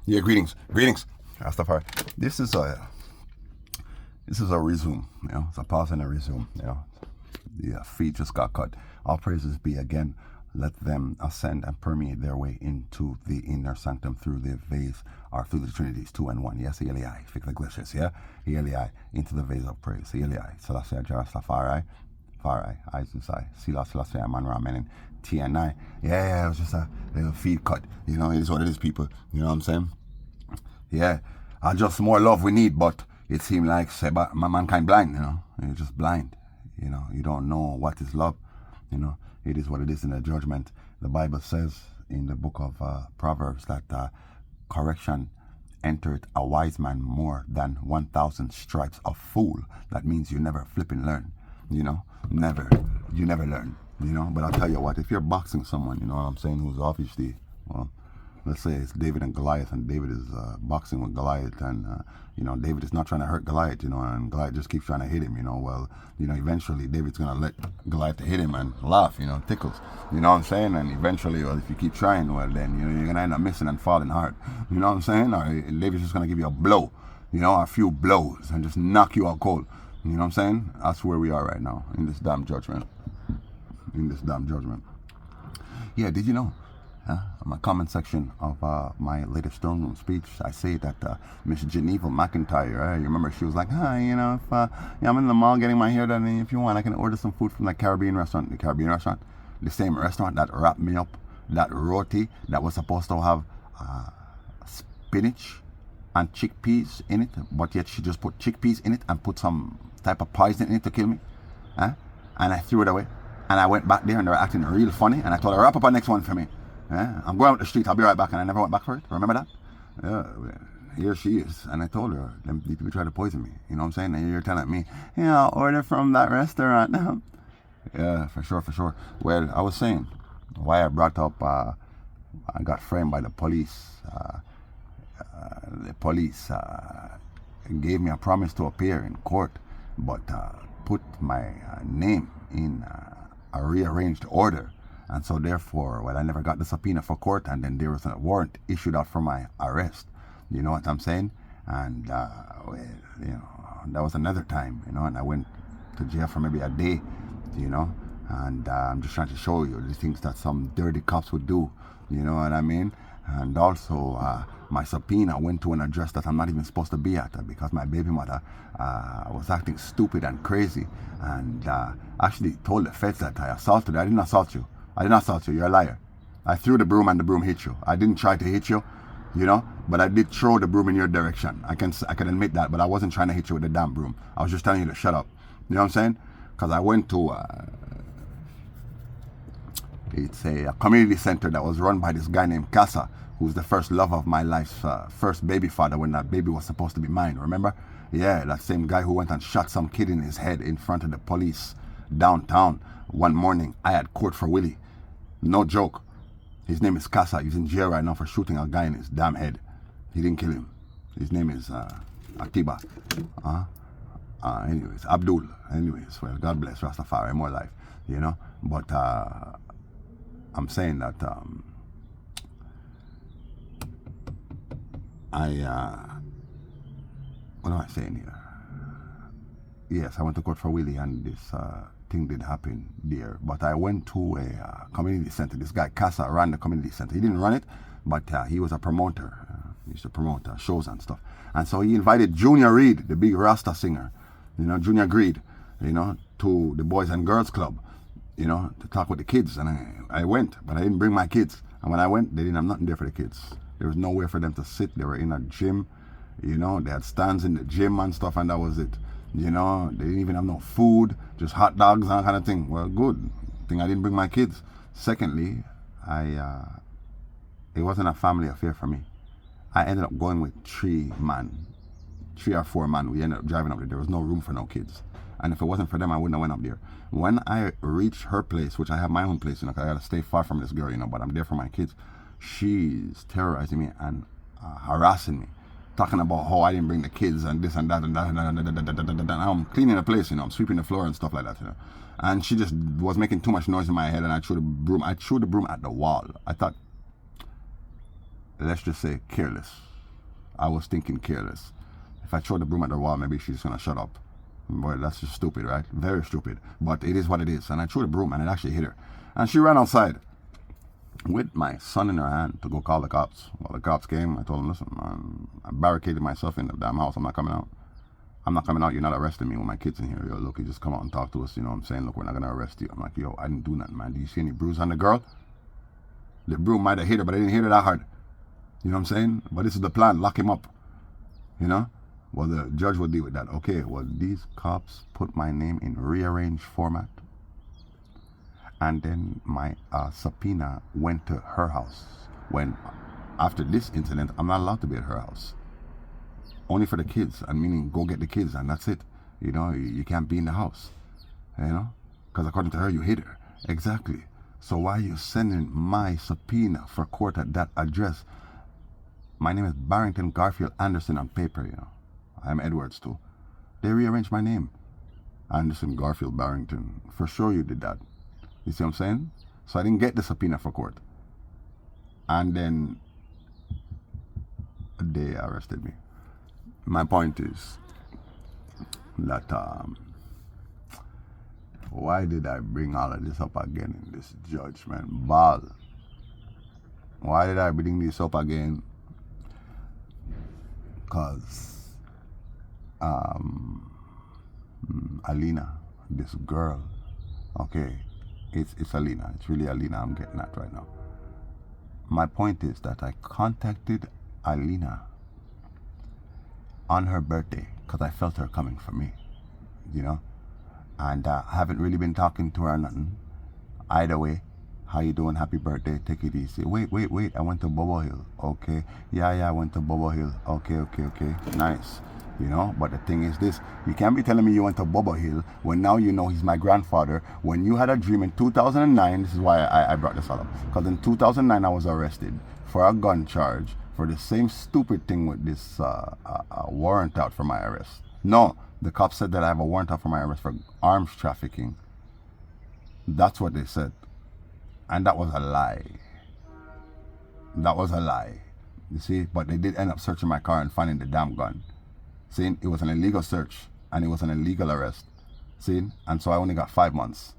Yeah, greetings. Rastafari. This is a resume. It's a pause and a resume. The feet just got cut. All praises be again. Let them ascend and permeate their way into the inner sanctum through the vase, or through the Trinities, 2 and 1. Yes, Eli, fix the glitches. Yeah, Eli into the vase of praise. Eli, Selassie, Rastafari, Farai, Isusai, Selassie, Aman Ramen, TNI. Yeah, it was just a little feet cut. It is what it is, people. You know what I'm saying? Yeah, just more love we need, but it seemed like mankind blind, You're just blind. You don't know what is love. It is what it is in the judgment. The Bible says in the book of Proverbs that correction entered a wise man more than 1,000 stripes of fool. That means you never flipping learn. Never. You never learn. But I'll tell you what, if you're boxing someone, you know what I'm saying, who's obviously, well, let's say it's David and Goliath, and David is boxing with Goliath, and David is not trying to hurt Goliath, and Goliath just keeps trying to hit him, eventually David's gonna let Goliath hit him and laugh, tickles, you know what I'm saying, and eventually, well, if you keep trying, well, then you're gonna end up missing and falling hard, you know what I'm saying, or David's just gonna give you a blow, a few blows, and just knock you out cold, you know what I'm saying. That's where we are right now in this damn judgment. Yeah, did you know? My comment section of my latest throne room speech, I say that Miss Geneva McIntyre, you remember, she was like, if I'm in the mall getting my hair done, and if you want, I can order some food from the Caribbean restaurant. The same restaurant that wrapped me up that roti that was supposed to have spinach and chickpeas in it, but yet she just put chickpeas in it and put some type of poison in it to kill me. And I threw it away. And I went back there and they were acting real funny, and I told her, wrap up a next one for me. I'm going out the street, I'll be right back, and I never went back for it. Remember that? Here she is. And I told her, them people tried to poison me. You know what I'm saying? And you're telling me, I'll order from that restaurant. Yeah, for sure. Well, I was saying why I brought up, I got framed by the police. The police gave me a promise to appear in court, but put my name in a rearranged order. And so therefore, well, I never got the subpoena for court, and then there was a warrant issued out for my arrest. You know what I'm saying? And, that was another time, and I went to jail for maybe a day, and I'm just trying to show you the things that some dirty cops would do, you know what I mean? And also, my subpoena went to an address that I'm not even supposed to be at because my baby mother was acting stupid and crazy, and actually told the feds that I assaulted her. I didn't assault you. You're a liar. I threw the broom and the broom hit you. I didn't try to hit you, but I did throw the broom in your direction. I can admit that, but I wasn't trying to hit you with the damn broom. I was just telling you to shut up. You know what I'm saying? Because I went to it's a community center that was run by this guy named Casa, who's the first love of my life's first baby father when that baby was supposed to be mine, remember? Yeah, that same guy who went and shot some kid in his head in front of the police downtown. One morning, I had court for Willie. No joke. His name is Casa. He's in jail right now for shooting a guy in his damn head. He didn't kill him. His name is Atiba. Anyways, Abdul. Anyways, well, God bless Rastafari, more life, But I'm saying that what am I saying here? Yes, I went to court for Willie, and this thing did happen there. But I went to a community center. This guy, Casa, ran the community center. He didn't run it, but he was a promoter. He used to promote shows and stuff. And so he invited Junior Reid, the big Rasta singer, Junior Greed, to the Boys and Girls Club, to talk with the kids. And I went, but I didn't bring my kids. And when I went, they didn't have nothing there for the kids. There was nowhere for them to sit. They were in a gym, they had stands in the gym and stuff, and that was it. They didn't even have no food, just hot dogs and that kind of thing. Well, good thing I didn't bring my kids. Secondly, it wasn't a family affair for me. I ended up going with 3 or 4 men. We ended up driving up there. There was no room for no kids. And if it wasn't for them, I wouldn't have went up there. When I reached her place, which I have my own place, 'cause I gotta stay far from this girl, but I'm there for my kids. She's terrorizing me and harassing me, talking about how I didn't bring the kids and this and that and that and I'm cleaning the place, I'm sweeping the floor and stuff like that, And she just was making too much noise in my head, and I threw the broom. I threw the broom at the wall. I thought, let's just say, careless. I was thinking careless. If I throw the broom at the wall, maybe she's gonna shut up. Boy, that's just stupid, right? Very stupid. But it is what it is. And I threw the broom and it actually hit her. And she ran outside with my son in her hand to go call the cops. Well, the cops came. I told them, listen, man, I barricaded myself in the damn house. I'm not coming out. I'm not coming out. You're not arresting me with my kids in here. Yo, look, you just come out and talk to us. You know what I'm saying? Look, we're not going to arrest you. I'm like, yo, I didn't do nothing, man. Do you see any bruise on the girl? The broom might have hit her, but I didn't hit her that hard. You know what I'm saying? But this is the plan. Lock him up. You know? Well, the judge will deal with that. Okay, well, these cops put my name in rearranged format. And then my subpoena went to her house. When, after this incident, I'm not allowed to be at her house. Only for the kids, and meaning go get the kids, and that's it. You know, you can't be in the house. You know? Because according to her, you hit her. Exactly. So why are you sending my subpoena for court at that address? My name is Barrington Garfield Anderson on paper, you know. I'm Edwards too. They rearranged my name. Anderson Garfield Barrington. For sure you did that. You see what I'm saying? So I didn't get the subpoena for court. And then they arrested me. My point is that why did I bring all of this up again in this judgment ball? Why did I bring this up again? Because Alina, this girl, okay, it's Alina. It's really Alina I'm getting at right now. My point is that I contacted Alina on her birthday because I felt her coming for me, you know, and I haven't really been talking to her or nothing. Either way, how you doing? Happy birthday. Take it easy. Wait. I went to Bobo Hill. Okay. Yeah, I went to Bobo Hill. Okay. Nice. You know, but the thing is this, you can't be telling me you went to Bobo Hill when now you know he's my grandfather. When you had a dream in 2009, this is why I brought this all up. Because in 2009, I was arrested for a gun charge for the same stupid thing with this warrant out for my arrest. No, the cops said that I have a warrant out for my arrest for arms trafficking. That's what they said. And that was a lie. That was a lie. You see, but they did end up searching my car and finding the damn gun. See, it was an illegal search and it was an illegal arrest. See, and so I only got 5 months.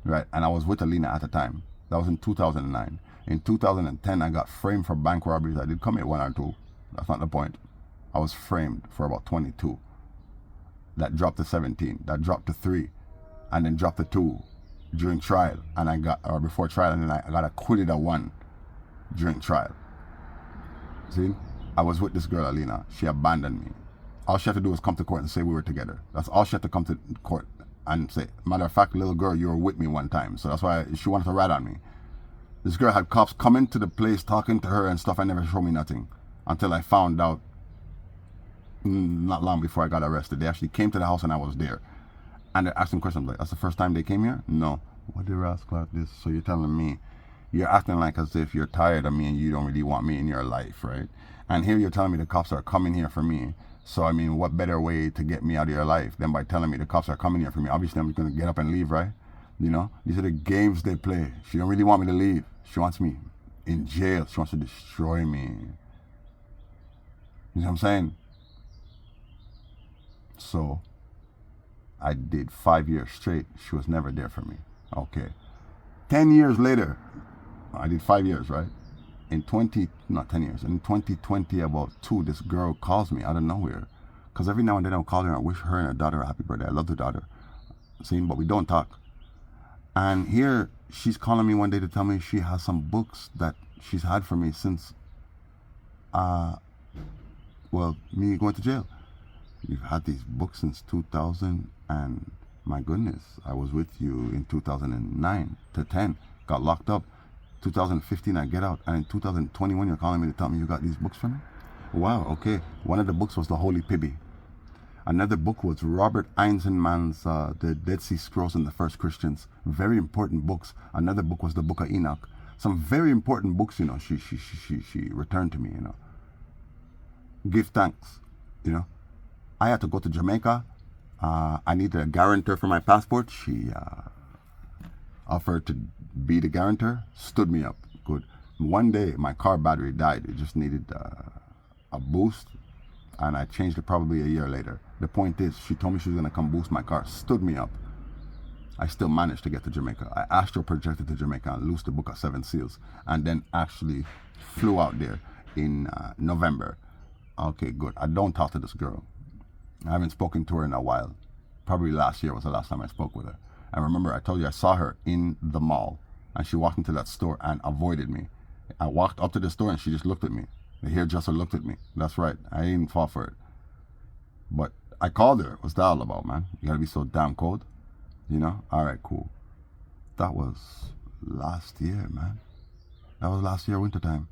Right, and I was with Alina at the time. That was in 2009. In 2010, I got framed for bank robberies. I did commit 1 or 2. That's not the point. I was framed for about 22. That dropped to 17. That dropped to 3. And then dropped to 2 during trial. And I got, or before trial, and then I got acquitted of 1 during trial. See? I was with this girl, Alina. She abandoned me. All she had to do was come to court and say we were together. That's all she had to come to court and say. Matter of fact, little girl, you were with me one time. So that's why she wanted to rat on me. This girl had cops coming to the place, talking to her and stuff, and never showed me nothing. Until I found out not long before I got arrested. They actually came to the house and I was there. And they're asking questions like, that's the first time they came here? No. What did rascal like this? So you're telling me, you're acting like as if you're tired of me and you don't really want me in your life, right? And here you're telling me the cops are coming here for me. So, I mean, what better way to get me out of your life than by telling me the cops are coming here for me? Obviously, I'm going to get up and leave, right? You know, these are the games they play. She don't really want me to leave. She wants me in jail. She wants to destroy me. You know what I'm saying? So, I did 5 years straight. She was never there for me. Okay. 10 years later, I did 5 years, right? In 2020, about 2, this girl calls me out of nowhere. Because every now and then I'll call her and I wish her and her daughter a happy birthday. I love the daughter. See, but we don't talk. And here, she's calling me one day to tell me she has some books that she's had for me since, me going to jail. You've had these books since 2000 and my goodness, I was with you in 2009 to 10, got locked up. 2015 I get out, and in 2021 you're calling me to tell me you got these books for me? Wow, okay. One of the books was the Holy Pibby. Another book was Robert Eisenman's The Dead Sea Scrolls and the First Christians. Very important books. Another book was the Book of Enoch. Some very important books, you know, she returned to me, you know. Give thanks, you know. I had to go to Jamaica. I needed a guarantor for my passport. She offered to be the guarantor, stood me up. Good. One day, my car battery died. It just needed a boost, and I changed it probably a year later. The point is, she told me she was going to come boost my car, stood me up. I still managed to get to Jamaica. I astral projected to Jamaica and loosed the book of 7 seals, and then actually flew out there in November. Okay, good. I don't talk to this girl. I haven't spoken to her in a while. Probably last year was the last time I spoke with her. I remember I told you I saw her in the mall, and she walked into that store and avoided me. I walked up to the store and she just looked at me. The hairdresser looked at me. That's right. I didn't fall for it. But I called her. What's that all about, man? You gotta be so damn cold? You know? Alright, cool. That was last year, man. That was last year wintertime.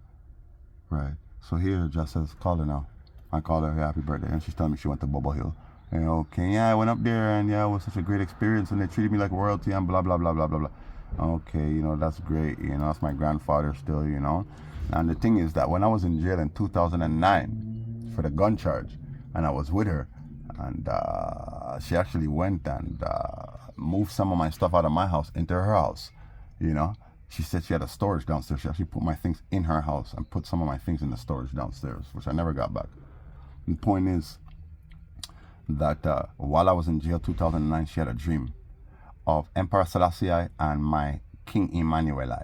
Right. So here it just says, call her now. I called her, happy birthday. And she's telling me she went to Bubble Hill. And okay, yeah, I went up there and yeah, it was such a great experience and they treated me like royalty and blah, blah, blah, blah, blah, blah. Okay, you know, that's great. You know, that's my grandfather still, you know. And the thing is that when I was in jail in 2009 for the gun charge, and I was with her, and she actually went and moved some of my stuff out of my house into her house, you know. She said she had a storage downstairs. She actually put my things in her house and put some of my things in the storage downstairs, which I never got back. And the point is that while I was in jail 2009, she had a dream of Emperor Selassie and my King Emmanuel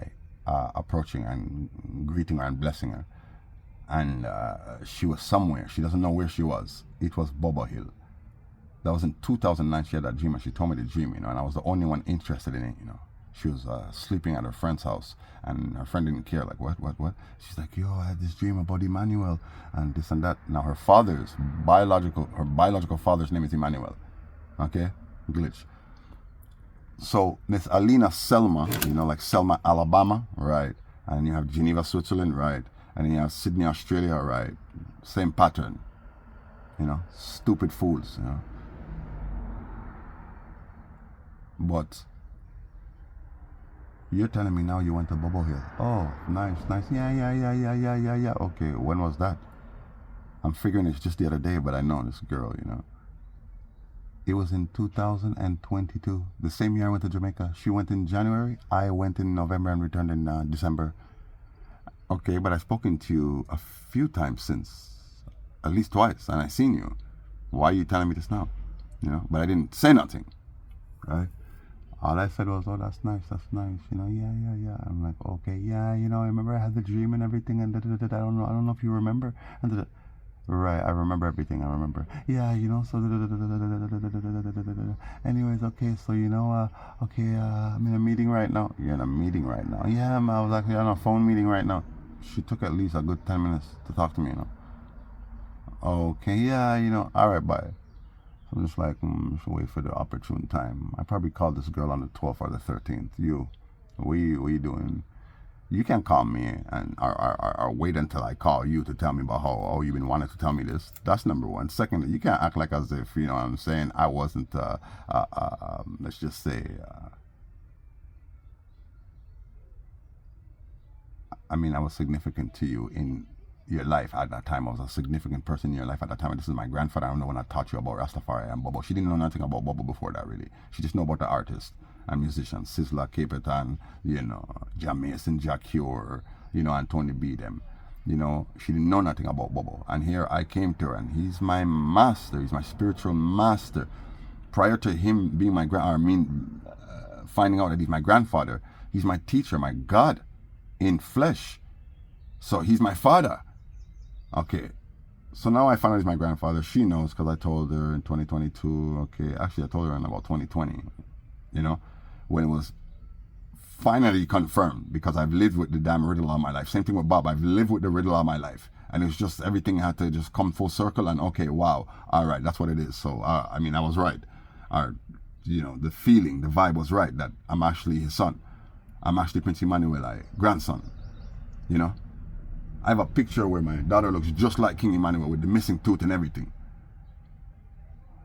approaching and greeting her and blessing her. And she was somewhere. She doesn't know where she was. It was Bubble Hill. That was in 2009. She had that dream and she told me the dream, you know, and I was the only one interested in it, you know. She was sleeping at her friend's house and her friend didn't care, like, what? She's like, yo, I had this dream about Emmanuel and this and that. Now her biological father's name is Emmanuel. Okay? Glitch. So Miss Alina Selma, you know, like Selma, Alabama, right? And you have Geneva, Switzerland, right? And then you have Sydney, Australia, right? Same pattern. You know, stupid fools, you know. But you're telling me now you went to Bubble Hill. Oh, nice. Yeah. Okay, when was that? I'm figuring it's just the other day, but I know this girl, you know. It was in 2022, the same year I went to Jamaica. She went in January, I went in November and returned in December. Okay, but I've spoken to you a few times since, at least twice, and I've seen you. Why are you telling me this now? You know, but I didn't say nothing, right? All I said was, oh, that's nice, you know, yeah. I'm like, okay, yeah, you know, I remember I had the dream and everything, and I don't know if you remember, and right, I remember everything, yeah, you know, so anyways, okay, so you know, okay, I'm in a meeting right now. You're in a meeting right now? Yeah, I was actually on a phone meeting right now. She took at least a good 10 minutes to talk to me, you know. Okay, yeah, you know, alright, bye. So I'm just like, just wait for the opportune time. I probably called this girl on the 12th or the 13th. What you doing? You can't call me and or wait until I call you to tell me about how you've been wanting to tell me this. That's number one. Secondly, you can't act like as if, you know what I'm saying, I wasn't, let's just say, I was significant to you in your life at that time. I was a significant person in your life at that time. And this is my grandfather. I don't know when I taught you about Rastafari and Bobo. She didn't know nothing about Bobo before that, really. She just know about the artists and musicians. Sizzla, Capetan, you know, Jam Mason, Jack Cure, you know, and Tony B. them. You know, she didn't know nothing about Bobo. And here I came to her and he's my master. He's my spiritual master. Prior to him being my finding out that he's my grandfather, he's my teacher, my God in flesh. So he's my father. Okay, so now I found out he's my grandfather. She knows because I told her in 2022. Okay, actually I told her in about 2020, you know, when it was finally confirmed, because I've lived with the damn riddle all my life. Same thing with Bob. I've lived with the riddle all my life. And it's just everything had to just come full circle and okay, wow, all right, that's what it is. So, I was right. You know, the feeling, the vibe was right that I'm actually his son. I'm actually Prince Emmanuel, grandson, you know. I have a picture where my daughter looks just like King Emmanuel with the missing tooth and everything.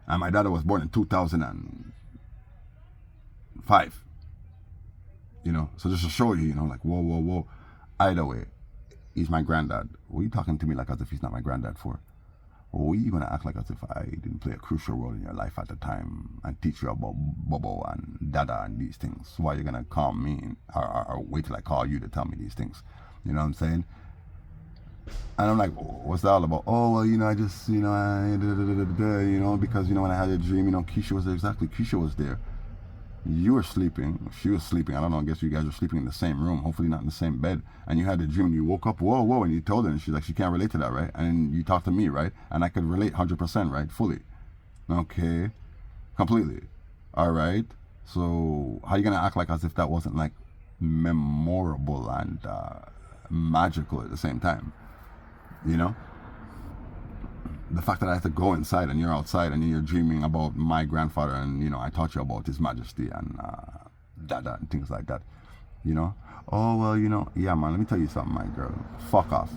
And my daughter was born in 2005. You know, so just to show you, you know, like, whoa. Either way, he's my granddad. What are you talking to me like as if he's not my granddad for? Or are you going to act like as if I didn't play a crucial role in your life at the time and teach you about Bobo and Dada and these things? Why are you going to call me or wait till I call you to tell me these things? You know what I'm saying? And I'm like, what's that all about? Oh, well, I just, because, when I had a dream, Keisha was there. Exactly. Keisha was there. You were sleeping. She was sleeping. I don't know. I guess you guys were sleeping in the same room. Hopefully not in the same bed. And you had a dream and you woke up, whoa, whoa, and you told her. And she's like, she can't relate to that, right? And you talked to me, right? And I could relate 100%, right? Fully. Okay. Completely. All right. So how you going to act like as if that wasn't like memorable and magical at the same time? The fact that I have to go inside and you're outside and you're dreaming about my grandfather and I taught you about his majesty and dada and things like that, oh well, yeah man, let me tell you something, my girl, fuck off,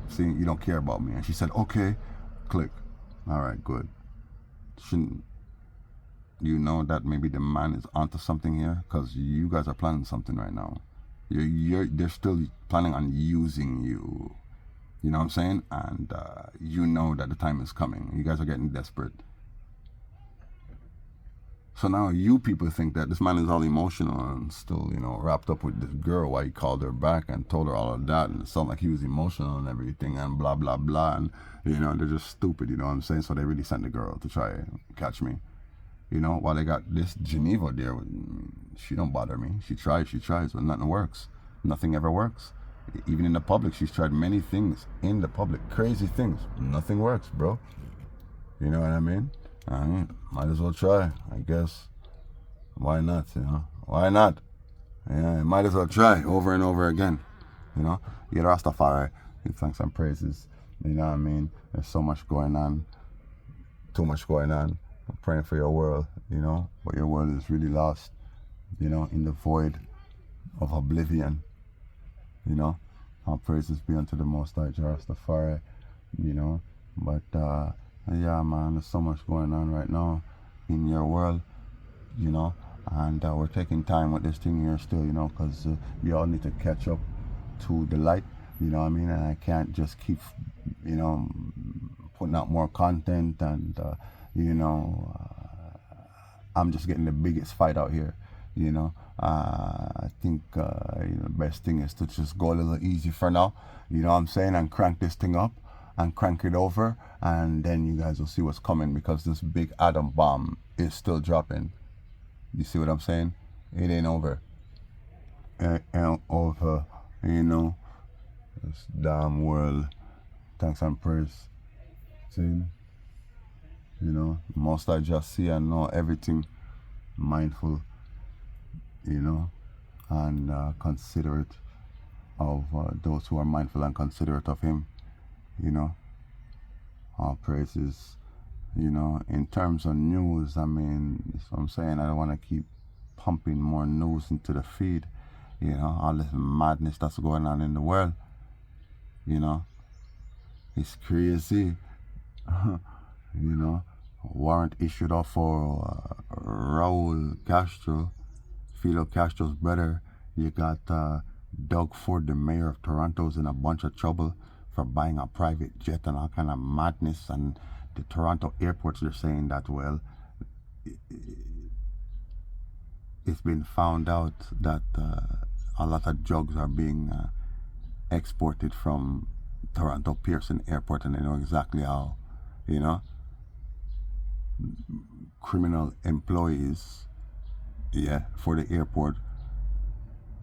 see, you don't care about me. And she said, okay, click, all right, good. Shouldn't you know that maybe the man is onto something here, because you guys are planning something right now. They're still planning on using you. You know what I'm saying? And you know that the time is coming. You guys are getting desperate. So now you people think that this man is all emotional and still, wrapped up with this girl while he called her back and told her all of that. And it sounded like he was emotional and everything and blah, blah, blah. And, they're just stupid, you know what I'm saying? So they really sent the girl to try and catch me. While they got this Geneva there, she don't bother me. She tries, but nothing works. Nothing ever works. Even in the public, she's tried many things in the public, crazy things. Nothing works, bro. You know what I mean? Might as well try, I guess. Why not? Why not? Yeah, might as well try over and over again. Yeah, Rastafari. Thanks and praises. You know what I mean? There's so much going on. Too much going on. I'm praying for your world, but your world is really lost, in the void of oblivion. All praises be unto the Most High, Rastafari, but yeah, man, there's so much going on right now in your world, and we're taking time with this thing here still, because we all need to catch up to the light, you know what I mean? And I can't just keep, putting out more content and, I'm just getting the biggest fight out here. I think the best thing is to just go a little easy for now, you know what I'm saying, and crank this thing up and crank it over, and then you guys will see what's coming, because this big atom bomb is still dropping. You see what I'm saying? It ain't over. It ain't over, this damn world. Thanks and praise. See? Most I just see and know everything, mindful, and considerate of those who are mindful and considerate of him, all praises, in terms of news. I mean, that's what I'm saying. I don't want to keep pumping more news into the feed, all this madness that's going on in the world, it's crazy. Warrant issued off for Raul Castro, Fidel Castro's brother. You got Doug Ford, the mayor of Toronto's in a bunch of trouble for buying a private jet and all kind of madness. And the Toronto airports, they're saying that, well, it's been found out that a lot of drugs are being exported from Toronto Pearson Airport, and they know exactly how, criminal employees, for the airport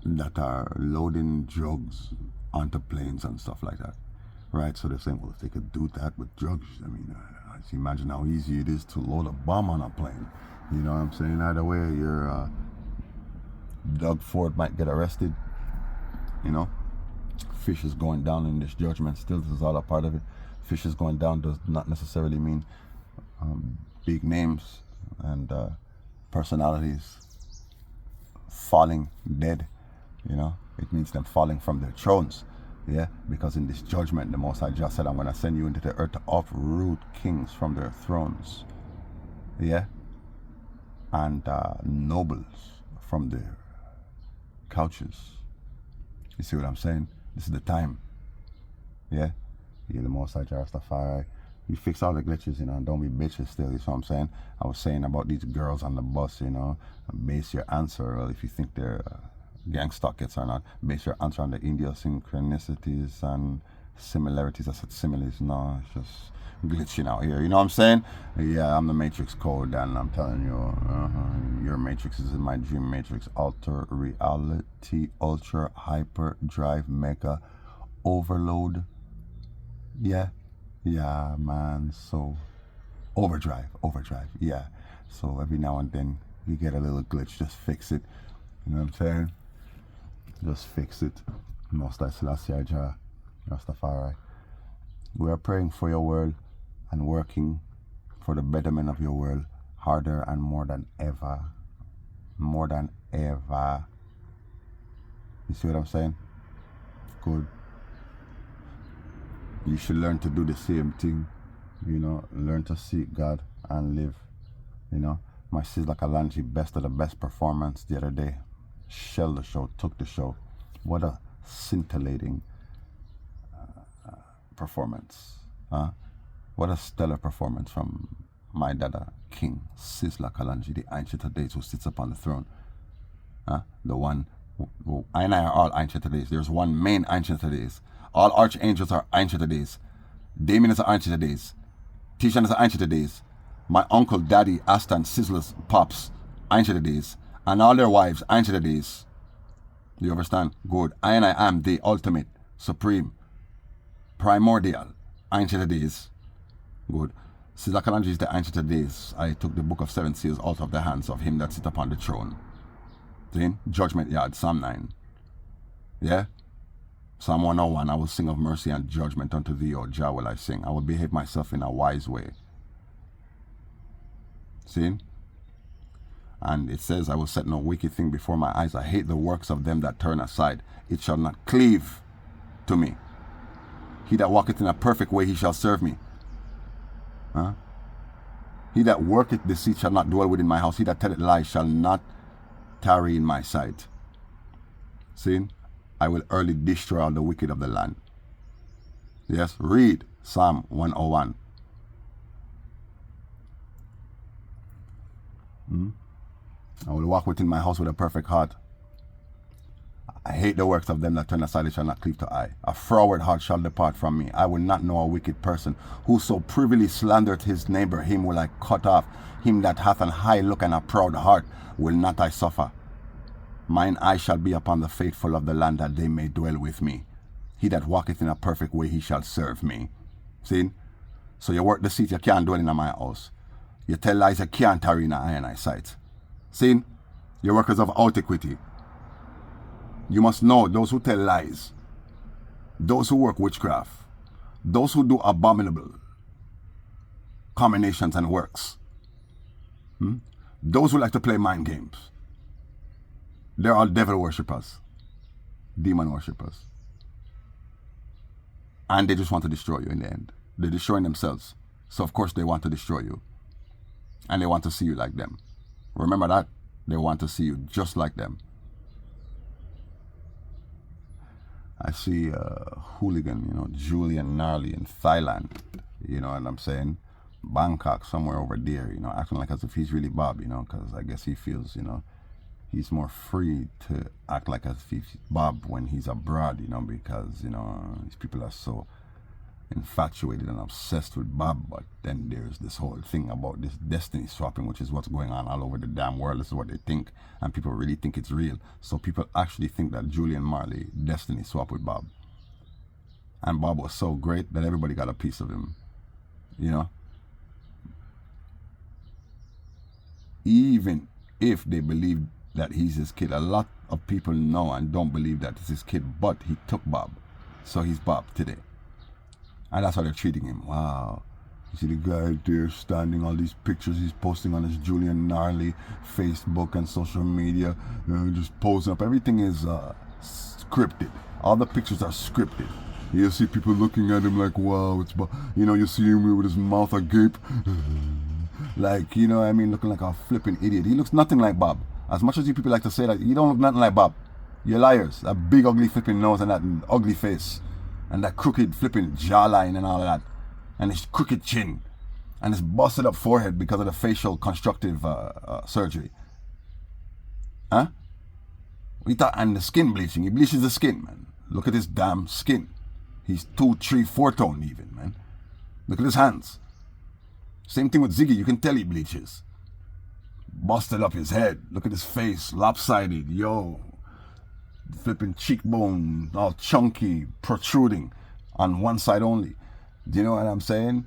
that are loading drugs onto planes and stuff like that, right? So they're saying, well, if they could do that with drugs, I mean, just imagine how easy it is to load a bomb on a plane. You know what I'm saying? Either way, your Doug Ford might get arrested. Fish is going down in this judgment still. This is all a part of it. Fish is going down does not necessarily mean big names and personalities falling dead. It means them falling from their thrones. Because in this judgment, the Most High just said, I'm going to send you into the earth to uproot kings from their thrones. And nobles from their couches. You see what I'm saying? This is the time. You're the Most High Rastafari. You fix all the glitches, and don't be bitches still, you know what I'm saying? I was saying about these girls on the bus, base your answer, well, if you think they're gangsta kids or not, base your answer on the idiosyncrasies and similarities. I said similes. No, it's just glitching out here. You know what I'm saying? Yeah, I'm the Matrix Code, and I'm telling you, your Matrix is in my dream Matrix. Alter reality, ultra, hyper, drive, mega, overload. Yeah, yeah, man. So overdrive, yeah. So every now and then you get a little glitch, just fix it. You know what I'm saying? Just fix it. Most I Selassie Jah, Rastafari. We are praying for your world and working for the betterment of your world harder and more than ever. More than ever. You see what I'm saying? Good. You should learn to do the same thing. You know, learn to seek God and live. You know, my Slavery+Gangztalking, best of the best performance the other day. Shelled the show, took the show. What a scintillating performance. What a stellar performance from my dada, King Slavery+Gangztalking, the Ancient of Days who sits upon the throne. The one who I and I are all Ancient of Days. There's one main Ancient of Days. All archangels are Ancient of Days. Damien is an Ancient of Days. Tishan is an Ancient of Days. My uncle, daddy, Aston, Sizzler's pops, Ancient of Days. And all their wives, Ancient of Days. You understand? Good. I and I am the ultimate, supreme, primordial, Ancient of Days. Good. Slavery+Gangztalking is the Ancient of Days. I took the book of 7 seals out of the hands of him that sit upon the throne. See? Judgment Yard, Psalm 9. Yeah? Psalm 101, I will sing of mercy and judgment unto thee, O Jah will I sing. I will behave myself in a wise way. See? And it says, I will set no wicked thing before my eyes. I hate the works of them that turn aside. It shall not cleave to me. He that walketh in a perfect way, he shall serve me. He that worketh deceit shall not dwell within my house. He that telleth lies shall not tarry in my sight. See? I will early destroy all the wicked of the land. Yes, read Psalm 101. I will walk within my house with a perfect heart. I hate the works of them that turn aside, it shall not cleave to I. A froward heart shall depart from me. I will not know a wicked person. Whoso privily slandereth his neighbor, him will I cut off. Him that hath an high look and a proud heart will not I suffer. Mine eye shall be upon the faithful of the land, that they may dwell with me. He that walketh in a perfect way, he shall serve me. See? So you work deceit, you can't dwell in my house. You tell lies, you can't tarry in I and I sight. See? You're workers of antiquity. You must know those who tell lies, those who work witchcraft, those who do abominable combinations and works, those who like to play mind games. They're all devil worshippers, demon worshippers. And they just want to destroy you in the end. They're destroying themselves. So of course they want to destroy you. And they want to see you like them. Remember that. They want to see you just like them. I see a hooligan, you know, Julian Gnarly in Thailand, you know what I'm saying? Bangkok, somewhere over there, you know, acting like as if he's really Bob, you know, because I guess he feels, you know, he's more free to act like as if he's Bob when he's abroad, you know, because, you know, these people are so infatuated and obsessed with Bob. But then there's this whole thing about this destiny swapping, which is what's going on all over the damn world. This is what they think, and people really think it's real. So people actually think that Julian Marley destiny swapped with Bob, and Bob was so great that everybody got a piece of him, you know. Even if they believe that he's his kid, a lot of people know and don't believe that it's his kid, but he took Bob, so he's Bob today. And that's how they're treating him. Wow. You see the guy there standing, all these pictures he's posting on his Julian Gnarly Facebook and social media, you know, just posing up. Everything is scripted. All the pictures are scripted. You see people looking at him like, wow, it's Bob. You know, you see him with his mouth agape. Like, you know what I mean, looking like a flipping idiot. He looks nothing like Bob. As much as you people like to say that, you don't look nothing like Bob. You're liars. That big ugly flipping nose and that ugly face. And that crooked flipping jawline and all of that. And his crooked chin. And his busted up forehead because of the facial constructive surgery. Huh? We thought, and the skin bleaching. He bleaches the skin, man. Look at his damn skin. He's 2, 3, 4 tone even, man. Look at his hands. Same thing with Ziggy. You can tell he bleaches. Busted up his head. Look at his face. Lopsided. Yo. Flipping cheekbone. All chunky. Protruding. On one side only. Do you know what I'm saying?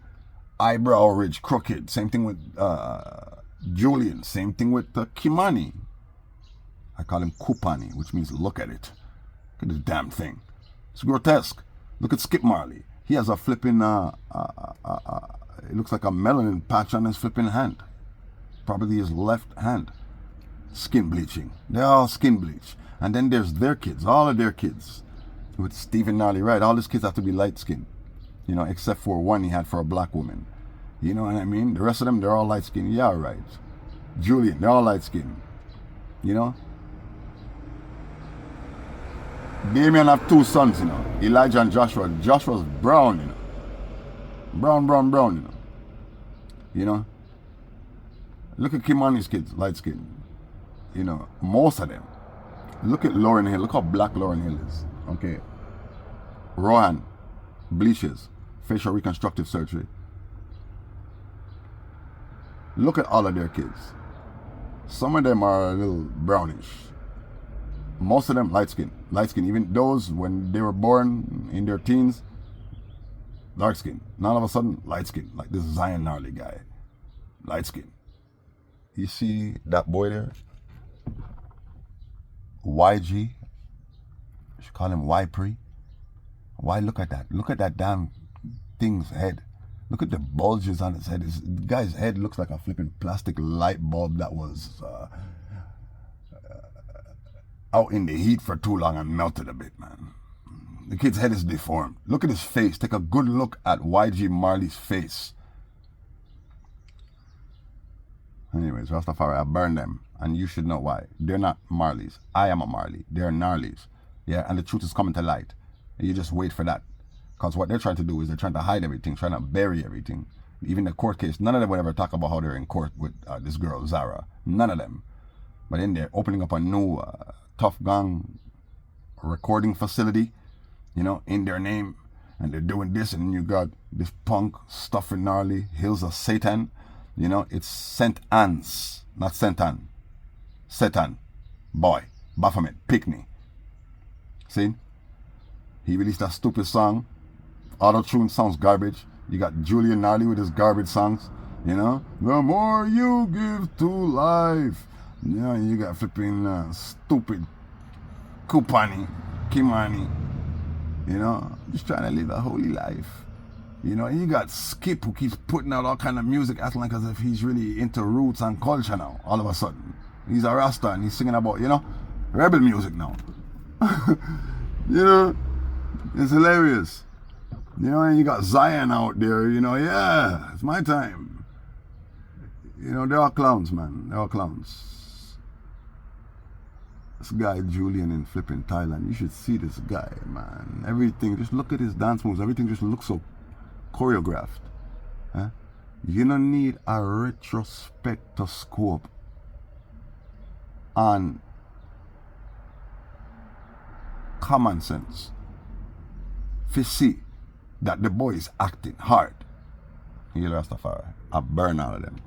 Eyebrow ridge. Crooked. Same thing with Julian. Same thing with Kimani. I call him Kupani, which means look at it. Look at this damn thing. It's grotesque. Look at Skip Marley. He has a flipping, it looks like a melanin patch on his flipping hand. Probably his left hand. Skin bleaching. They're all skin bleach. And then there's their kids, all of their kids. With Stephen Gnarly, right? All his kids have to be light skinned. You know, except for one he had for a black woman. You know what I mean? The rest of them, they're all light skinned. Yeah, right. Julian, they're all light skinned. You know? Damien have 2 sons, you know. Elijah and Joshua. Joshua's brown, you know. Brown, you know. You know? Look at Kimani's kids, light skin. You know, most of them. Look at Lauryn Hill. Look how black Lauryn Hill is. Okay. Rohan, bleaches, facial reconstructive surgery. Look at all of their kids. Some of them are a little brownish. Most of them light skin. Even those when they were born in their teens, dark skin. Now all of a sudden, light skin. Like this Zion Gnarly guy. Light skin. You see that boy there? YG. You should call him YPre. Why look at that? Look at that damn thing's head. Look at the bulges on his head. The guy's head looks like a flipping plastic light bulb that was out in the heat for too long and melted a bit, man. The kid's head is deformed. Look at his face. Take a good look at YG Marley's face. Anyways, Rastafari, I burned them. And you should know why. They're not Marleys. I am a Marley. They're Gnarlies. Yeah, and the truth is coming to light. And you just wait for that. Because what they're trying to do is they're trying to hide everything, trying to bury everything. Even the court case, none of them would ever talk about how they're in court with this girl, Zara. None of them. But in there, opening up a new Tough Gang recording facility, you know, in their name. And they're doing this, and you got this punk stuff in Gnarly, Hills of Satan. You know, it's St. Anne's, not St. Anne. Satan. Boy. Baphomet. Pickney. See? He released that stupid song. Auto-tune sounds garbage. You got Julian Gnarly with his garbage songs. You know? The more you give to life. You know, you got flipping stupid Kupani, Kimani. You know? Just trying to live a holy life. You know, and you got Skip who keeps putting out all kind of music acting like as if he's really into roots and culture now, all of a sudden. He's a Rasta and he's singing about, you know, rebel music now. You know, it's hilarious. You know, and you got Zion out there, you know, yeah, it's my time. You know, they're all clowns, man. They're all clowns. This guy, Julian in flipping Thailand, you should see this guy, man. Everything, just look at his dance moves. Everything just looks so choreographed. Huh? You don't need a retrospectoscope on common sense to see that the boy is acting hard. You Rastafari, I burn all of them.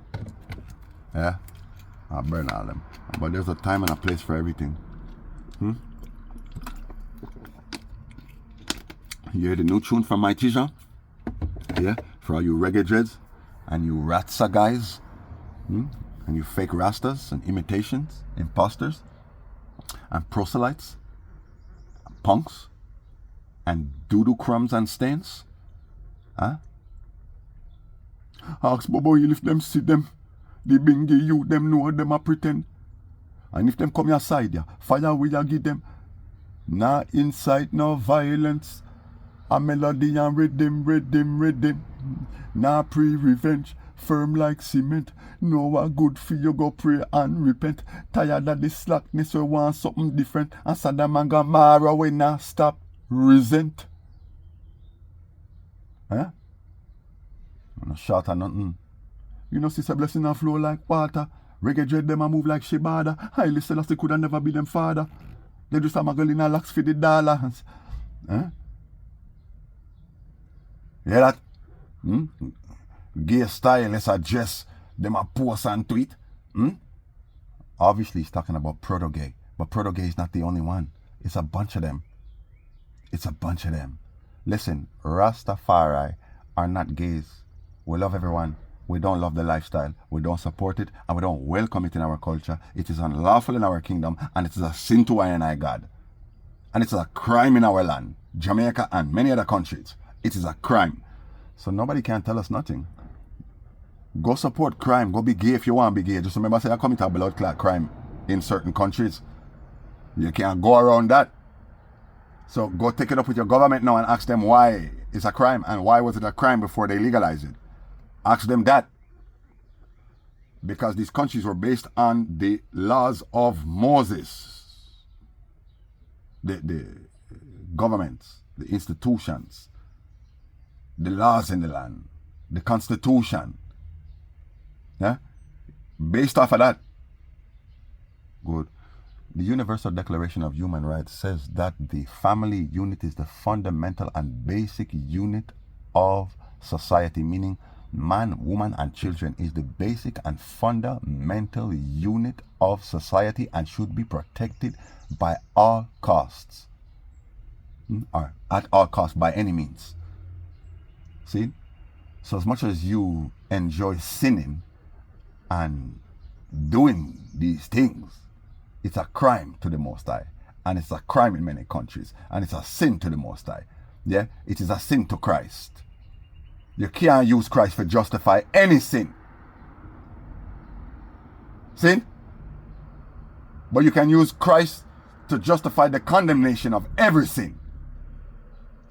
Yeah? I burn all of them. But there's a time and a place for everything. You hear the new tune from my teacher? Yeah? For all you reggae dreads and you Ratsa guys, and you fake Rastas and imitations, imposters, and proselytes, and punks, and doo-doo crumbs and stains. Huh? Ask Bobo if them see them. The bingy you them know them a pretend. And if them come your side, ya, fire we ya give them. Nah incite no violence. A melody and rhythm. Nah pre-revenge. Firm like cement. Know what good for you go pray and repent. Tired of the slackness we want something different. And Saddam and Gomorrah we not stop resent. Huh? No shot or nothing. You know, sister blessing and flow like water. Reggae dread them and move like Shibada. Highly Selassie could have never be them father. They just have a girl in a locks for the dollars. Huh? You hear that? Gay style, let's adjust them a post and tweet. Obviously, he's talking about proto-gay. But proto-gay is not the only one. It's a bunch of them. It's a bunch of them. Listen, Rastafari are not gays. We love everyone. We don't love the lifestyle. We don't support it. And we don't welcome it in our culture. It is unlawful in our kingdom. And it is a sin to I and I God. And it's a crime in our land. Jamaica and many other countries. It is a crime. So nobody can tell us nothing. Go support crime. Go be gay if you want to be gay. Just remember, say I commit a blood clot crime in certain countries. You can't go around that. So go take it up with your government now and ask them why it's a crime and why was it a crime before they legalized it. Ask them that. Because these countries were based on the laws of Moses. The governments, the institutions, the laws in the land, the constitution. Yeah? Based off of that. Good. The Universal Declaration of Human Rights says that the family unit is the fundamental and basic unit of society, meaning man, woman, and children is the basic and fundamental unit of society and should be protected by all costs. Or at all costs, by any means. See? So as much as you enjoy sinning and doing these things, it's a crime to the Most High. And it's a crime in many countries. And it's a sin to the Most High. Yeah? It is a sin to Christ. You can't use Christ to justify any sin. Sin? But you can use Christ to justify the condemnation of every sin.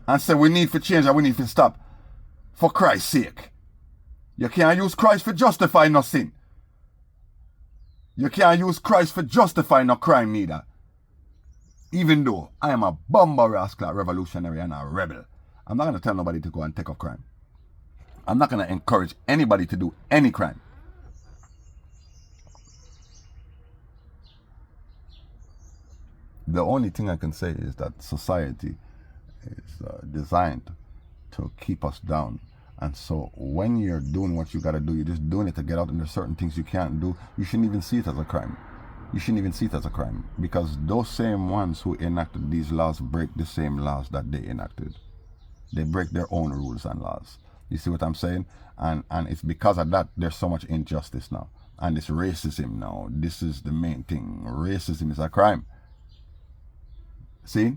And say we need to change and we need to stop. For Christ's sake. You can't use Christ to justify no sin. You can't use Christ for justifying no crime neither. Even though I am a bomber rascal revolutionary and a rebel, I'm not going to tell nobody to go and take up crime. I'm not going to encourage anybody to do any crime. The only thing I can say is that society is designed to keep us down. And so when you're doing what you got to do, you're just doing it to get out, and there's certain things you can't do. You shouldn't even see it as a crime. You shouldn't even see it as a crime. Because those same ones who enacted these laws break the same laws that they enacted. They break their own rules and laws. You see what I'm saying? And it's because of that there's so much injustice now. And it's racism now. This is the main thing. Racism is a crime. See?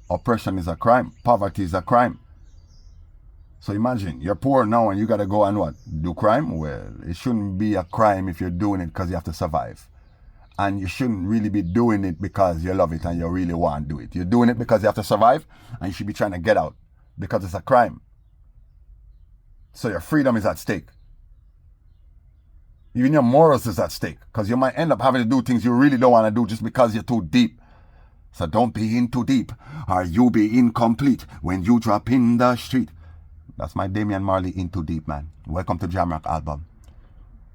Oppression is a crime. Poverty is a crime. So imagine, you're poor now and you got to go and what? Do crime? Well, it shouldn't be a crime if you're doing it because you have to survive. And you shouldn't really be doing it because you love it and you really want to do it. You're doing it because you have to survive and you should be trying to get out because it's a crime. So your freedom is at stake. Even your morals is at stake because you might end up having to do things you really don't want to do just because you're too deep. So don't be in too deep or you be incomplete when you drop in the street. That's my Damian Marley In Too Deep, man. Welcome to Jamrock album.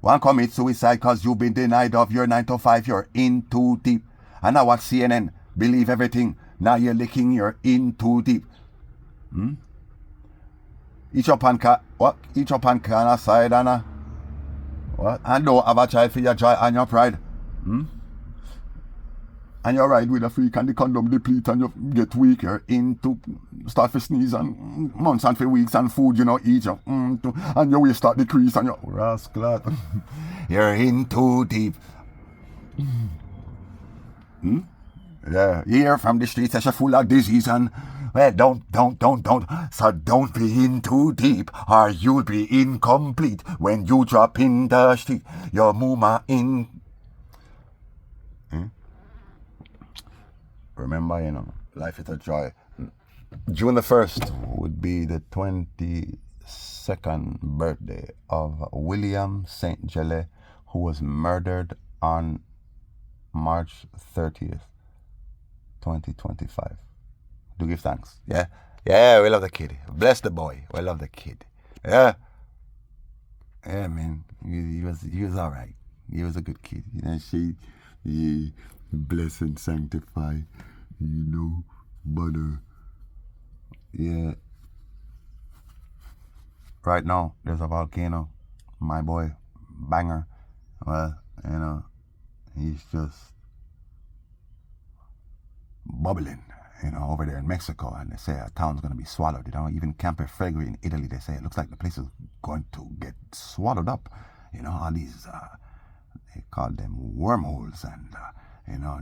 One commit suicide cause you've been denied of your 9 to 5. You're in too deep. And now watch CNN. Believe everything. Now you're licking. You're in too deep. Each up and can aside and what? And don't have a child for your joy and your pride. And you ride with a freak and the condom deplete and you get weaker into start to sneeze and months and for weeks and food you know eat you, and your weight start decrease and you rascal. You're in too deep. Yeah, you hear from the streets that you're full of disease and well don't. So don't be in too deep or you'll be incomplete when you drop in the street. Your mama in. Remember, you know, life is a joy. June the 1st would be the 22nd birthday of William St. Gelais, who was murdered on March 30th, 2025. Do give thanks. Yeah? Yeah, we love the kid. Bless the boy. We love the kid. Yeah. Yeah, man. He was all right. He was a good kid. You know, he bless and sanctify, you know, but yeah, right now, there's a volcano. My boy, Banger, well, he's just bubbling, over there in Mexico, and they say a town's going to be swallowed, even Campo Fregri in Italy, they say it looks like the place is going to get swallowed up, all these, they call them wormholes, and,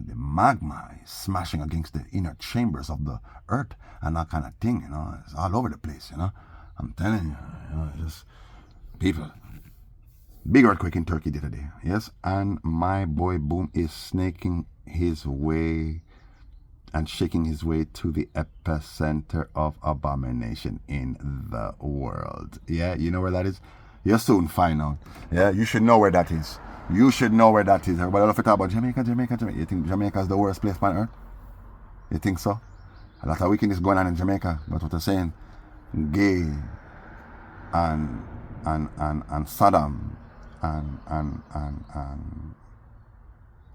the magma is smashing against the inner chambers of the earth, and that kind of thing, it's all over the place, I'm telling you, just people. Big earthquake in Turkey the other day, yes, and my boy Boom is snaking his way and shaking his way to the epicenter of abomination in the world. Yeah, you know where that is? You'll soon find out. Yeah, you should know where that is. You should know where that is. Everybody love to talk about Jamaica. You think Jamaica is the worst place on earth? You think so? A lot of wickedness going on in Jamaica. But what they're saying, gay and Saddam and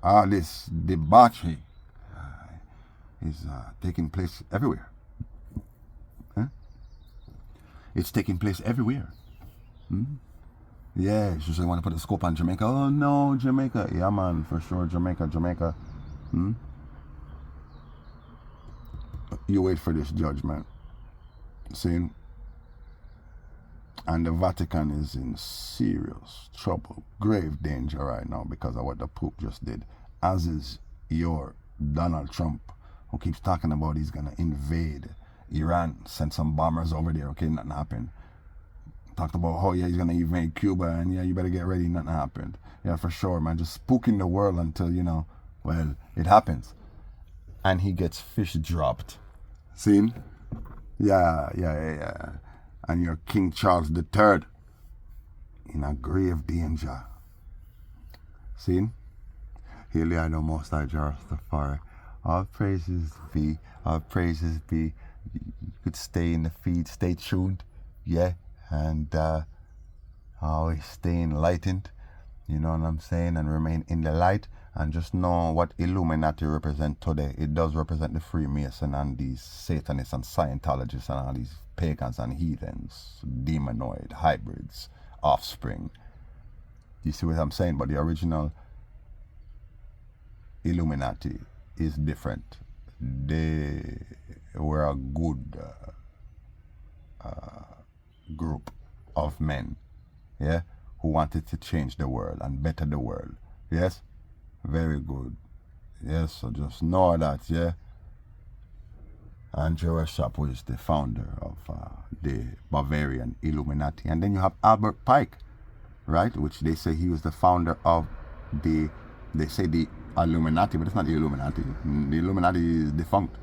all this debauchery is taking place everywhere. Huh? It's taking place everywhere. Yeah, you just want to put a scope on Jamaica. Oh no, Jamaica. Yeah, man, for sure, Jamaica. You wait for this judgment. See? And the Vatican is in serious trouble, grave danger right now because of what the Pope just did. As is your Donald Trump, who keeps talking about he's going to invade Iran, send some bombers over there. Okay, nothing happened. Talked about, oh yeah, he's going to invade Cuba, and yeah, you better get ready, nothing happened. Yeah, for sure, man. Just spooking the world until, well, it happens. And he gets fish dropped. Seen? Yeah. And your King Charles III in a grave danger. Seen? Hail the Idol Most High Rastafari. All praises be. You could stay in the feed, stay tuned, yeah, and always stay enlightened, you know what I'm saying, and remain in the light, and just know what Illuminati represent today. It does represent the Freemason and these Satanists and Scientologists and all these pagans and heathens, demonoid, hybrids, offspring. You see what I'm saying? But the original Illuminati is different. They were a good group of men, yeah, who wanted to change the world and better the world. Yes, very good. Yes, so just know that, yeah. And Joel Shop was the founder of the Bavarian Illuminati. And then you have Albert Pike, right? Which they say he was the founder of the Illuminati, but it's not the Illuminati. The Illuminati is defunct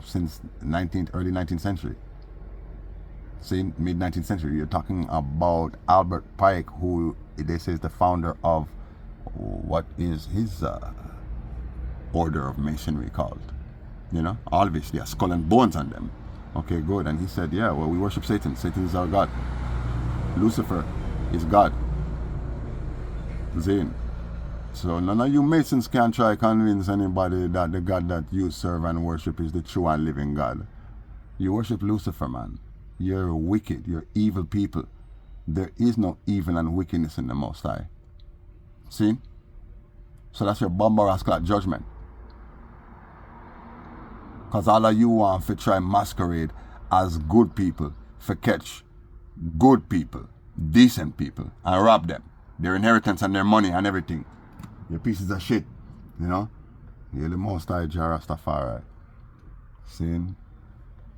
since early 19th century. See, mid 19th century. You're talking about Albert Pike, who they say is the founder of what is his order of masonry called. Obviously, a skull and bones on them. Okay, good. And he said, yeah, well, we worship Satan. Satan is our God. Lucifer is God. Zane. So none of you Masons can try to convince anybody that the God that you serve and worship is the true and living God. You worship Lucifer, man. You're wicked. You're evil people. There is no evil and wickedness in the Most High. See? So that's your bombarasclat judgment. Because all of you want to try masquerade as good people, for catch good people, decent people, and rob them. Their inheritance and their money and everything. Your pieces of shit, You're the Most High Jah Rastafari. See?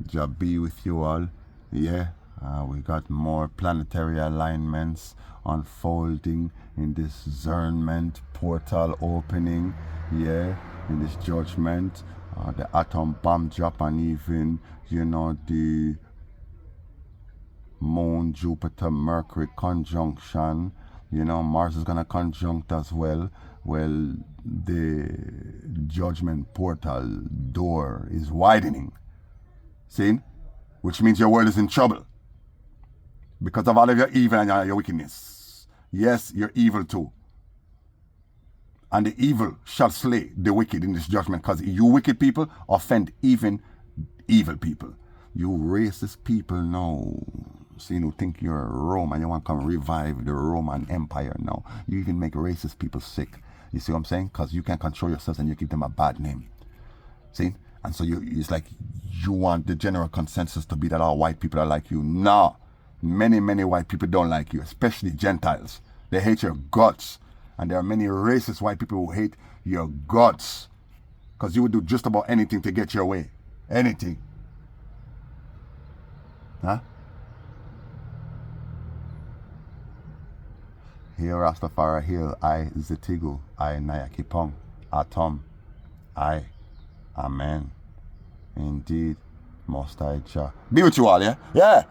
Jah be with you all. Yeah, we got more planetary alignments unfolding in this discernment portal opening. Yeah, in this judgment. The atom bomb drop, and even, the Moon, Jupiter, Mercury conjunction. Mars is going to conjunct as well. Well, the judgment portal door is widening. See? Which means your world is in trouble. Because of all of your evil and your wickedness. Yes, you're evil too. And the evil shall slay the wicked in this judgment, because you wicked people offend even evil people. You racist people, no. seeing who think you're Rome and you want to come revive the Roman Empire now. You even make racist people sick. You see what I'm saying? Because you can't control yourselves and you give them a bad name. See? And so it's like you want the general consensus to be that all white people are like you. No. Many, many white people don't like you, especially Gentiles. They hate your guts. And there are many racist white people who hate your guts. Because you would do just about anything to get your way. Anything. Huh? Here Rastafari Hill, I Zetigu, I Nayakipong, Atom, I, Amen. Indeed, Most High Jah. Be with you all, yeah? Yeah!